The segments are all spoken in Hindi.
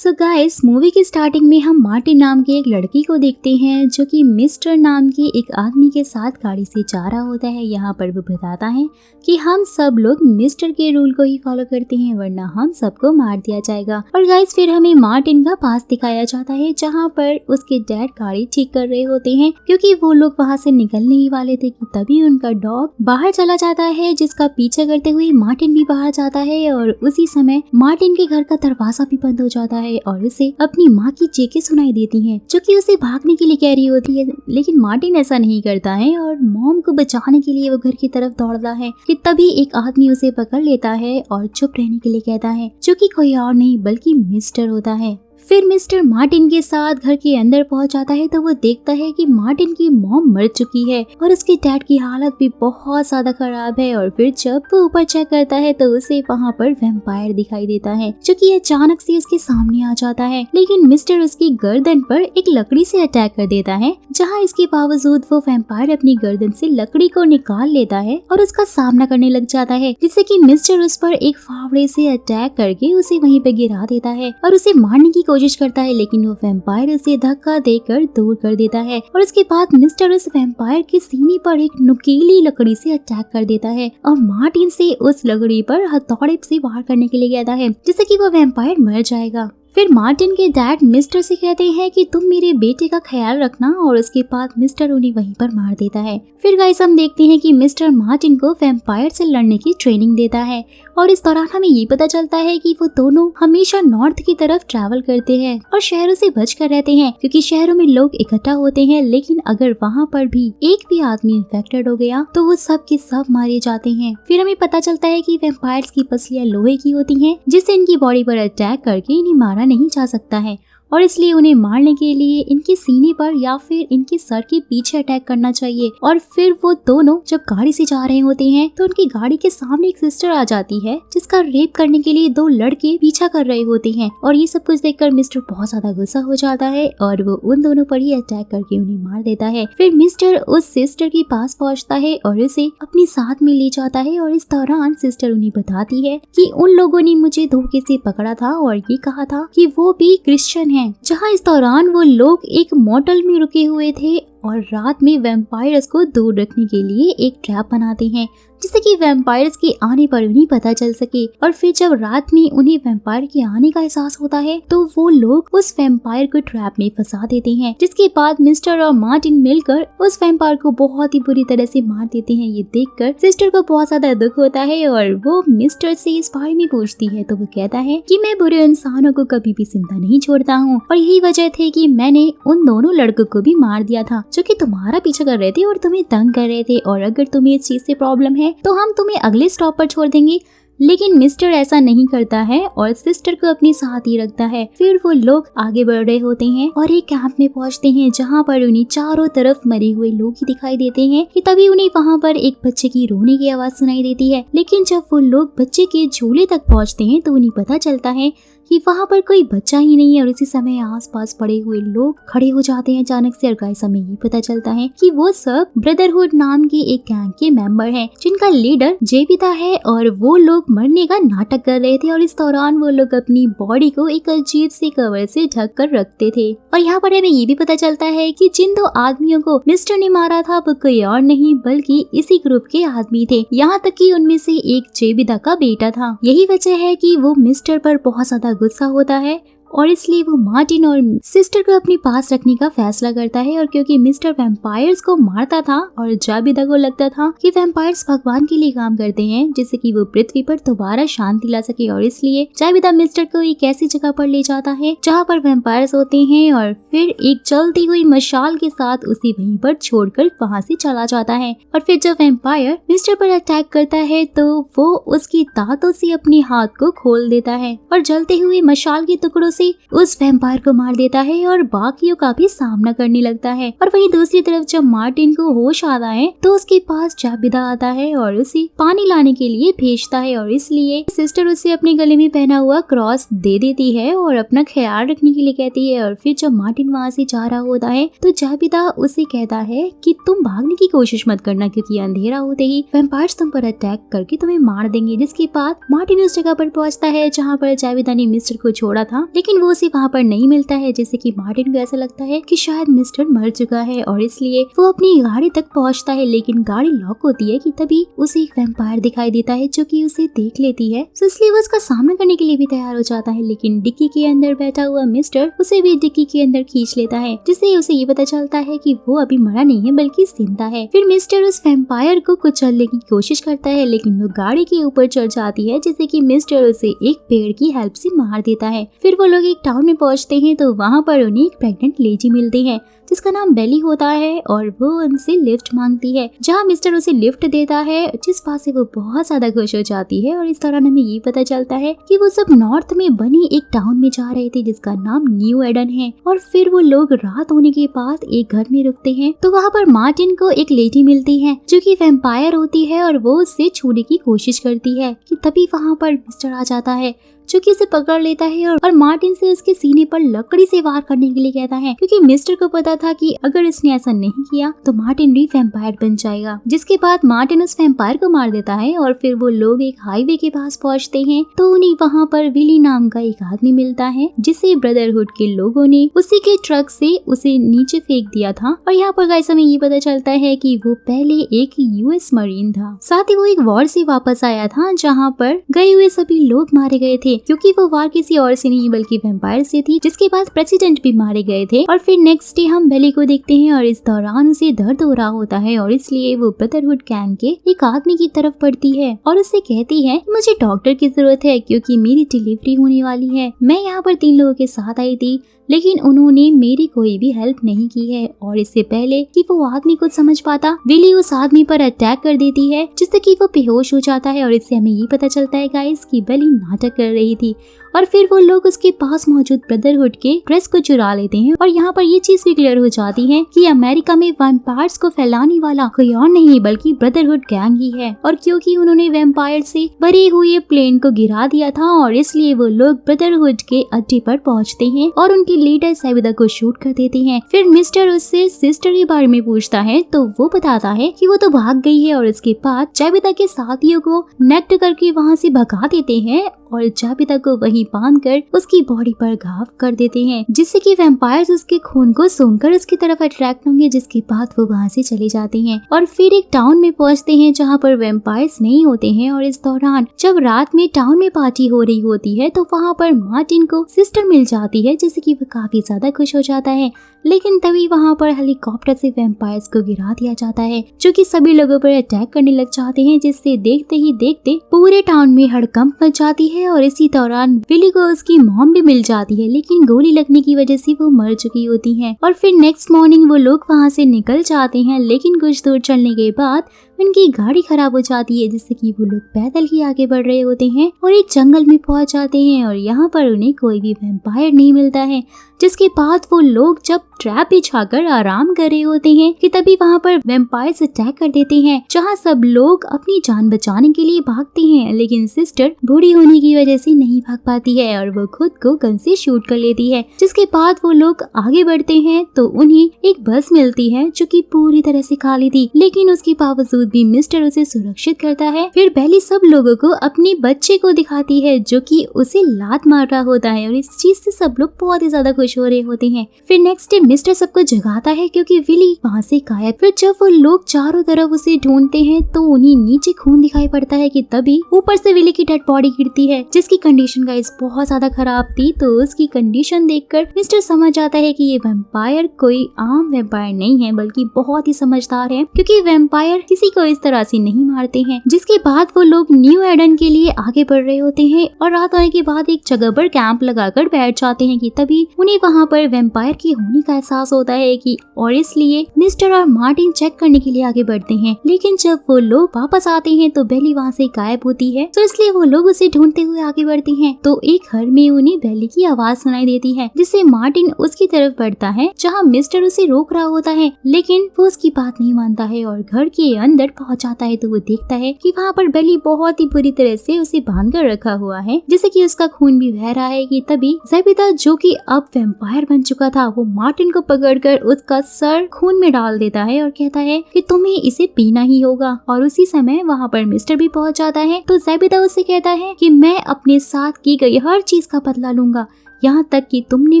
सो गाइस, मूवी की स्टार्टिंग में हम मार्टिन नाम के एक लड़की को देखते हैं जो कि मिस्टर नाम के एक आदमी के साथ गाड़ी से जा रहा होता है। यहाँ पर वो बताता है कि हम सब लोग मिस्टर के रूल को ही फॉलो करते हैं वरना हम सबको मार दिया जाएगा। और गाइस, फिर हमें मार्टिन का पास दिखाया जाता है जहाँ पर उसके डैड गाड़ी ठीक कर रहे होते हैं क्योंकि वो लोग वहाँ से निकलने ही वाले थे कि तभी उनका डॉग बाहर चला जाता है जिसका पीछा करते हुए मार्टिन भी बाहर जाता है। और उसी समय मार्टिन के घर का दरवाजा भी बंद हो जाता है और उसे अपनी माँ की चीखें सुनाई देती हैं जो कि उसे भागने के लिए कह रही होती है, लेकिन मार्टिन ऐसा नहीं करता है और मॉम को बचाने के लिए वो घर की तरफ दौड़ता है कि तभी एक आदमी उसे पकड़ लेता है और चुप रहने के लिए कहता है, जो कि कोई और नहीं बल्कि मिस्टर होता है। फिर मिस्टर मार्टिन के साथ घर के अंदर पहुंच जाता है तो वो देखता है कि मार्टिन की मॉम मर चुकी है और उसके डैड की हालत भी बहुत ज्यादा खराब है। और फिर जब वो ऊपर चेक करता है तो उसे वहाँ पर वैम्पायर दिखाई देता है जो कि अचानक से उसके सामने आ जाता है, लेकिन मिस्टर उसकी गर्दन पर एक लकड़ी से अटैक कर देता है, जहाँ इसके बावजूद वो वैम्पायर अपनी गर्दन से लकड़ी को निकाल लेता है और उसका सामना करने लग जाता है, जिससे कि मिस्टर उस पर एक फावड़े से अटैक करके उसे वहीं पे गिरा देता है और उसे मारने की कोशिश करता है, लेकिन वो वैम्पायर उसे धक्का देकर दूर कर देता है। और उसके बाद मिस्टर उस वैम्पायर के सीने पर एक नुकीली लकड़ी से अटैक कर देता है और मार्टिन से उस लकड़ी पर हथौड़े से वार करने के लिए कहता है, जिससे कि वो वैम्पायर मर जाएगा। फिर मार्टिन के डैड मिस्टर से कहते हैं कि तुम मेरे बेटे का ख्याल रखना और उसके बाद मिस्टर उन्हें वहीं पर मार देता है। फिर गाइस, हम देखते हैं कि मिस्टर मार्टिन को वैम्पायर से लड़ने की ट्रेनिंग देता है और इस दौरान हमें ये पता चलता है कि वो दोनों हमेशा नॉर्थ की तरफ ट्रैवल करते हैं और शहरों से बचकर रहते हैं क्योंकि शहरों में लोग इकट्ठा होते हैं, लेकिन अगर वहाँ पर भी एक भी आदमी इन्फेक्टेड हो गया तो वो सब के सब मारे जाते हैं। फिर हमें पता चलता है कि वैम्पायर्स की पसलियां लोहे की होती हैं जिससे इनकी बॉडी पर अटैक करके इन्हें मारा नहीं जा सकता है और इसलिए उन्हें मारने के लिए इनके सीने पर या फिर इनके सर के पीछे अटैक करना चाहिए। और फिर वो दोनों जब गाड़ी से जा रहे होते हैं तो उनकी गाड़ी के सामने एक सिस्टर आ जाती है जिसका रेप करने के लिए दो लड़के पीछा कर रहे होते हैं और ये सब कुछ देखकर मिस्टर बहुत ज्यादा गुस्सा हो जाता है और वो उन दोनों पर ही अटैक करके उन्हें मार देता है। फिर मिस्टर उस सिस्टर के पास पहुँचता है और उसे अपने साथ में ले जाता है और इस दौरान सिस्टर उन्हें बताती है कि उन लोगों ने मुझे धोखे से पकड़ा था और ये कहा था कि वो भी क्रिश्चियन है, जहां इस दौरान वो लोग एक मोटल में रुके हुए थे और रात में वैम्पायर्स को दूर रखने के लिए एक ट्रैप बनाते हैं जिससे कि वैम्पायर्स के आने पर उन्हें पता चल सके। और फिर जब रात में उन्हें वैम्पायर के आने का एहसास होता है तो वो लोग उस वैम्पायर को ट्रैप में फंसा देते हैं, जिसके बाद मिस्टर और मार्टिन मिलकर उस वैम्पायर को बहुत ही बुरी तरह से मार देते हैं। ये देखकर सिस्टर को बहुत ज्यादा दुख होता है और वो मिस्टर से इस बारे में पूछती है तो वो कहता है कि मैं बुरे इंसानों को कभी भी जिंदा नहीं छोड़ता हूँ और यही वजह थी कि मैंने उन दोनों लड़कों को भी मार दिया था जो कि तुम्हारा पीछा कर रहे थे और तुम्हें तंग कर रहे थे, और अगर तुम्हें इस चीज से प्रॉब्लम है तो हम तुम्हें अगले स्टॉप पर छोड़ देंगे। लेकिन मिस्टर ऐसा नहीं करता है और सिस्टर को अपने साथ ही रखता है। फिर वो लोग आगे बढ़ रहे होते हैं और एक कैंप में पहुंचते हैं जहां पर उन्हें चारों तरफ मरे हुए लोग ही दिखाई देते हैं कि तभी उन्हें वहां पर एक बच्चे की रोने की आवाज सुनाई देती है। लेकिन जब वो लोग बच्चे के झूले तक पहुंचते हैं तो उन्हें पता चलता है कि वहाँ पर कोई बच्चा ही नहीं है और इसी समय आसपास पड़े हुए लोग खड़े हो जाते हैं अचानक से। और गाइस, हमें ये पता चलता है कि वो सब ब्रदरहुड नाम की एक गैंग के मेंबर हैं जिनका लीडर जेबिता है और वो लोग मरने का नाटक कर रहे थे और इस दौरान वो लोग अपनी बॉडी को एक अजीब से कवर से ढक कर रखते थे। और यहाँ पर हमें ये भी पता चलता है कि जिन दो आदमियों को मिस्टर ने मारा था वो कोई और नहीं बल्कि इसी ग्रुप के आदमी थे, यहाँ तक कि उनमें से एक जेबिता का बेटा था। यही वजह है कि वो मिस्टर पर बहुत ज्यादा गुस्सा होता है और इसलिए वो मार्टिन और सिस्टर को अपने पास रखने का फैसला करता है। और क्योंकि मिस्टर वैम्पायर्स को मारता था और जेबिता को लगता था कि वैम्पायर्स भगवान के लिए काम करते हैं जिससे कि वो पृथ्वी पर दोबारा शांति ला सके, और इसलिए जेबिता मिस्टर को एक ऐसी जगह पर ले जाता है जहाँ पर वैम्पायर्स होते हैं और फिर एक जलती हुई मशाल के साथ उसे वहीं पर छोड़कर वहाँ से चला जाता है। और फिर जब वैम्पायर मिस्टर पर अटैक करता है तो वो उसकी दांतों से अपने हाथ को खोल देता है और जलते हुए मशाल के टुकड़ों उस वैम्पायर को मार देता है और बाकियों का भी सामना करने लगता है। और वहीं दूसरी तरफ जब मार्टिन को होश आता है तो उसके पास जेबिता आता है और उसे पानी लाने के लिए भेजता है और इसलिए सिस्टर उसे अपने गले में पहना हुआ क्रॉस दे देती है और अपना ख्याल रखने के लिए कहती है। और फिर जब मार्टिन वहाँ से जा रहा होता है तो जेबिता उसे कहता है कि तुम भागने की कोशिश मत करना क्योंकि अंधेरा होते ही वैम्पायर्स तुम पर अटैक करके तुम्हें मार देंगे। जिसके बाद मार्टिन उस जगह पर पहुँचता है जहाँ पर जेबिता ने मिस्टर को छोड़ा था, लेकिन लेकिन वो उसे वहाँ पर नहीं मिलता है, जिससे कि मार्टिन को ऐसा लगता है कि शायद मिस्टर मर चुका है और इसलिए वो अपनी गाड़ी तक पहुँचता है। लेकिन गाड़ी लॉक होती है कि तभी उसे एक वैम्पायर दिखाई देता है जो कि उसे देख लेती है, तो इसलिए वो उसका सामना करने के लिए भी तैयार हो जाता है। लेकिन डिक्की के अंदर बैठा हुआ मिस्टर उसे भी डिक्की के अंदर खींच लेता है, जिससे उसे ये पता चलता है कि वो अभी मरा नहीं है बल्कि जिंदा है। फिर मिस्टर उस वैम्पायर को कुचलने की कोशिश करता है, लेकिन वो गाड़ी के ऊपर चढ़ जाती है, जिससे कि मिस्टर उसे एक पेड़ की हेल्प से मार देता है। फिर वो लोग एक टाउन में पहुंचते हैं तो वहाँ पर उन्हें एक प्रेग्नेंट लेडी मिलती है जिसका नाम बेली होता है और वो उनसे लिफ्ट मांगती है, जहाँ मिस्टर उसे लिफ्ट देता है, जिस बात से वो बहुत ज्यादा खुश हो जाती है। और इस दौरान हमें ये पता चलता है कि वो सब नॉर्थ में बनी एक टाउन में जा रहे थे जिसका नाम न्यू एडन है। और फिर वो लोग रात होने के बाद एक घर में रुकते हैं तो वहाँ पर मार्टिन को एक लेडी मिलती है जो कि वैम्पायर होती है और वो उससे छूने की कोशिश करती है कि तभी वहाँ पर मिस्टर आ जाता है जो कि उसे पकड़ लेता है और मार्टिन से उसके सीने पर लकड़ी से वार करने के लिए कहता है, क्योंकि मिस्टर को पता था कि अगर इसने ऐसा नहीं किया तो मार्टिन भी वैम्पायर बन जाएगा। जिसके बाद मार्टिन उस वैम्पायर को मार देता है और फिर वो लोग एक हाईवे के पास पहुंचते हैं तो उन्हें वहाँ पर विली नाम का एक आदमी मिलता है जिसे ब्रदरहुड के लोगों ने उसी के ट्रक से उसे नीचे फेंक दिया था। और यहाँ पर गाइस हमें ये पता चलता है कि वो पहले एक यूएस मरीन था, साथ ही वो एक वॉर से वापस आया था जहाँ पर गए हुए सभी लोग मारे गए थे, क्योंकि वो वार किसी और से नहीं बल्कि वैम्पायर से थी। जिसके बाद प्रेसिडेंट भी मारे गए थे। और फिर नेक्स्ट डे हम बेली को देखते हैं और इस दौरान उसे दर्द हो रहा होता है और इसलिए वो ब्रदरहुड गैंग के एक आदमी की तरफ बढ़ती है और उससे कहती है कि मुझे डॉक्टर की जरूरत है क्योंकि मेरी डिलीवरी होने वाली है। मैं यहाँ पर 3 लोगों के साथ आई थी लेकिन उन्होंने मेरी कोई भी हेल्प नहीं की है। और इससे पहले कि वो आदमी कुछ समझ पाता, विली उस आदमी पर अटैक कर देती है जिससे कि वो बेहोश हो जाता है। और इससे हमें ये पता चलता है गाइस कि बेली नाटक कर रही थी। और फिर वो लोग उसके पास मौजूद ब्रदरहुड के ड्रेस को चुरा लेते हैं। और यहाँ पर ये चीज भी क्लियर हो जाती है कि अमेरिका में वैम्पायर्स को फैलाने वाला कोई और नहीं बल्कि ब्रदरहुड गैंग ही है। और क्योंकि उन्होंने वैम्पायर से भरे हुए प्लेन को गिरा दिया था और इसलिए वो लोग ब्रदरहुड के अड्डे पर पहुँचते हैं और उनकी लीडर सैविदा को शूट कर देते हैं। फिर मिस्टर उससे सिस्टर के बारे में पूछता है तो वो बताता है कि वो तो भाग गई है और इसके बाद सैविदा के साथियों को नेक्ट करके वहाँ से भगा देते हैं और जाबिता को वहीं बांधकर उसकी बॉडी पर घाव कर देते हैं, जिससे कि वैम्पायर्स उसके खून को सूंघकर उसकी तरफ अट्रैक्ट होंगे। जिसके बाद वो वहाँ से चले जाते हैं और फिर एक टाउन में पहुँचते हैं जहाँ पर वैम्पायर्स नहीं होते हैं। और इस दौरान जब रात में टाउन में पार्टी हो रही होती है तो वहाँ पर मार्टिन को सिस्टर मिल जाती है, जिससे कि वो काफी ज्यादा खुश हो जाता है। लेकिन तभी वहाँ पर हेलीकॉप्टर से वैम्पायर्स को गिरा दिया जाता है जो कि सभी लोगों पर अटैक करने लग जाते हैं, जिससे देखते ही देखते पूरे टाउन में हड़कंप मच जाती है। और इसी दौरान विली को उसकी मॉम भी मिल जाती है, लेकिन गोली लगने की वजह से वो मर चुकी होती है। और फिर नेक्स्ट मॉर्निंग वो लोग वहाँ से निकल जाते हैं, लेकिन कुछ दूर चलने के बाद उनकी गाड़ी खराब हो जाती है, जिससे कि वो लोग पैदल ही आगे बढ़ रहे होते हैं और एक जंगल में पहुंच जाते हैं। और यहाँ पर उन्हें कोई भी वैम्पायर नहीं मिलता है। जिसके बाद वो लोग जब ट्रैप बिछाकर आराम कर रहे होते हैं कि तभी वहाँ पर वैम्पायर्स अटैक कर देते हैं, जहाँ सब लोग अपनी जान बचाने के लिए भागते हैं। लेकिन सिस्टर बूढ़ी होने की वजह से नहीं भाग पाती है और वो खुद को गन से शूट कर लेती है। जिसके बाद वो लोग आगे बढ़ते हैं तो उन्हें एक बस मिलती है जो कि पूरी तरह से खाली थी, लेकिन उसके बावजूद भी मिस्टर उसे सुरक्षित करता है। फिर बेली सब लोगों को अपने बच्चे को दिखाती है जो कि उसे लात मार रहा होता है और इस चीज से सब लोग बहुत ही ज्यादा खुश हो रहे होते हैं। फिर नेक्स्ट डे मिस्टर सबको जगाता है क्योंकि विली वहाँ से गायब। फिर जब वो लोग चारों तरफ उसे ढूंढते हैं तो उन्हें नीचे खून दिखाई पड़ता है कि तभी ऊपर से विली की डेड बॉडी गिरती है, जिसकी कंडीशन गाइस बहुत ज्यादा खराब थी। तो उसकी कंडीशन देखकर मिस्टर समझ जाता है कि ये वैम्पायर कोई आम वैम्पायर नहीं है बल्कि बहुत ही समझदार है, क्योंकि वैम्पायर किसी को इस तरह से नहीं मारते हैं। जिसके बाद वो लोग न्यू एडन के लिए आगे बढ़ रहे होते हैं और रात होने के बाद एक जगह पर कैंप लगाकर बैठ जाते हैं कि तभी उन्हें वहाँ पर वैम्पायर के होने का एहसास होता है कि और इसलिए मिस्टर और मार्टिन चेक करने के लिए आगे बढ़ते हैं। लेकिन जब वो लोग वापस आते हैं तो बेली वहाँ से गायब होती है, तो इसलिए वो लोग उसे ढूंढते हुए आगे बढ़ते हैं। तो एक घर में उन्हें बेली की आवाज सुनाई देती है, जिससे मार्टिन उसकी तरफ बढ़ता है जहाँ मिस्टर उसे रोक रहा होता है, लेकिन वो उसकी बात नहीं मानता है और घर के अंदर पहुँच जाता है। तो वो देखता है कि वहाँ पर बेली बहुत ही बुरी तरह से उसे बांध कर रखा हुआ है, जिससे कि उसका खून भी बह रहा है। कि तभी ज़ैबिदा जो कि अब वैम्पायर बन चुका था वो मार्टिन को पकड़कर उसका सर खून में डाल देता है और कहता है कि तुम्हें इसे पीना ही होगा। और उसी समय वहाँ पर मिस्टर भी पहुँच जाता है। तो ज़ैबिदा उससे कहता है कि मैं अपने साथ की गई हर चीज का बदला लूंगा, यहाँ तक कि तुमने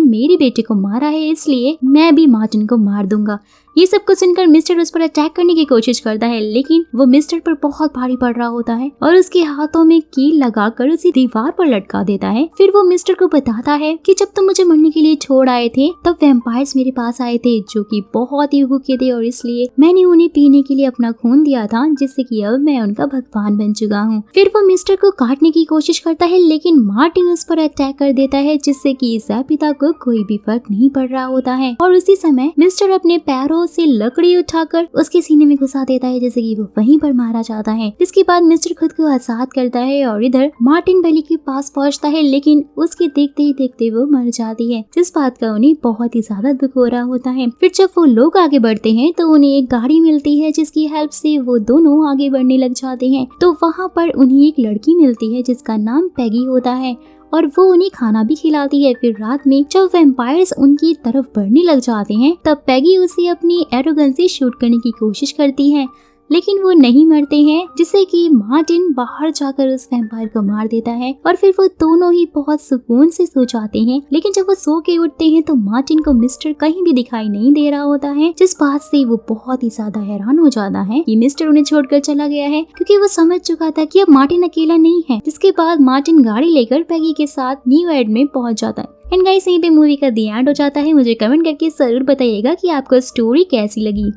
मेरे बेटे को मारा है, इसलिए मैं भी मार्टिन को मार दूंगा। ये सब कुछ सुनकर मिस्टर उस पर अटैक करने की कोशिश करता है, लेकिन वो मिस्टर पर बहुत भारी पड़ रहा होता है और उसके हाथों में कील लगाकर उसे दीवार पर लटका देता है। फिर वो मिस्टर को बताता है कि जब तुम मुझे मरने के लिए छोड़ आए थे तब वैम्पायर्स मेरे पास आए थे जो कि बहुत ही भूखे थे और इसलिए मैंने उन्हें पीने के लिए अपना खून दिया था, जिससे कि अब मैं उनका भगवान बन चुका हूँ। फिर वो मिस्टर को काटने की कोशिश करता है, लेकिन मार्टिन उस पर अटैक कर देता है, जिससे कि ज़ेपिता को कोई भी फर्क नहीं पड़ रहा होता है। और उसी समय मिस्टर अपने पैरों से लकड़ी उठाकर उसके सीने में घुसा देता है, जैसे कि वो वहीं पर मारा जाता है। इसके बाद मिस्टर खुद को आजाद करता है और इधर मार्टिन बेली के पास पहुंचता है, लेकिन उसके देखते ही देखते वो मर जाती है, जिस बात का उन्हें बहुत ही ज्यादा दुख हो रहा होता है। फिर जब वो लोग आगे बढ़ते हैं तो उन्हें एक गाड़ी मिलती है, जिसकी हेल्प से वो दोनों आगे बढ़ने लग जाते हैं। तो वहाँ पर उन्हें एक लड़की मिलती है जिसका नाम पैगी होता है और वो उन्हें खाना भी खिलाती है। फिर रात में जब वैम्पायर्स उनकी तरफ बढ़ने लग जाते हैं तब पैगी उसे अपनी एरोगन से शूट करने की कोशिश करती है, लेकिन वो नहीं मरते हैं, जिससे कि मार्टिन बाहर जाकर उस वैम्पायर को मार देता है और फिर वो दोनों ही बहुत सुकून से सो जाते हैं। लेकिन जब वो सो के उठते हैं तो मार्टिन को मिस्टर कहीं भी दिखाई नहीं दे रहा होता है, जिस बात से वो बहुत ही ज्यादा हैरान हो जाता है कि मिस्टर उन्हें छोड़कर चला गया है, क्योंकि वो समझ चुका था कि अब मार्टिन अकेला नहीं है। जिसके बाद मार्टिन गाड़ी लेकर पैगी के साथ न्यू एड में पहुंच जाता है। एंड गाइस, यहीं पे मूवी का दी एंड हो जाता है। मुझे कमेंट करके जरूर बताइएगा कि आपको स्टोरी कैसी लगी।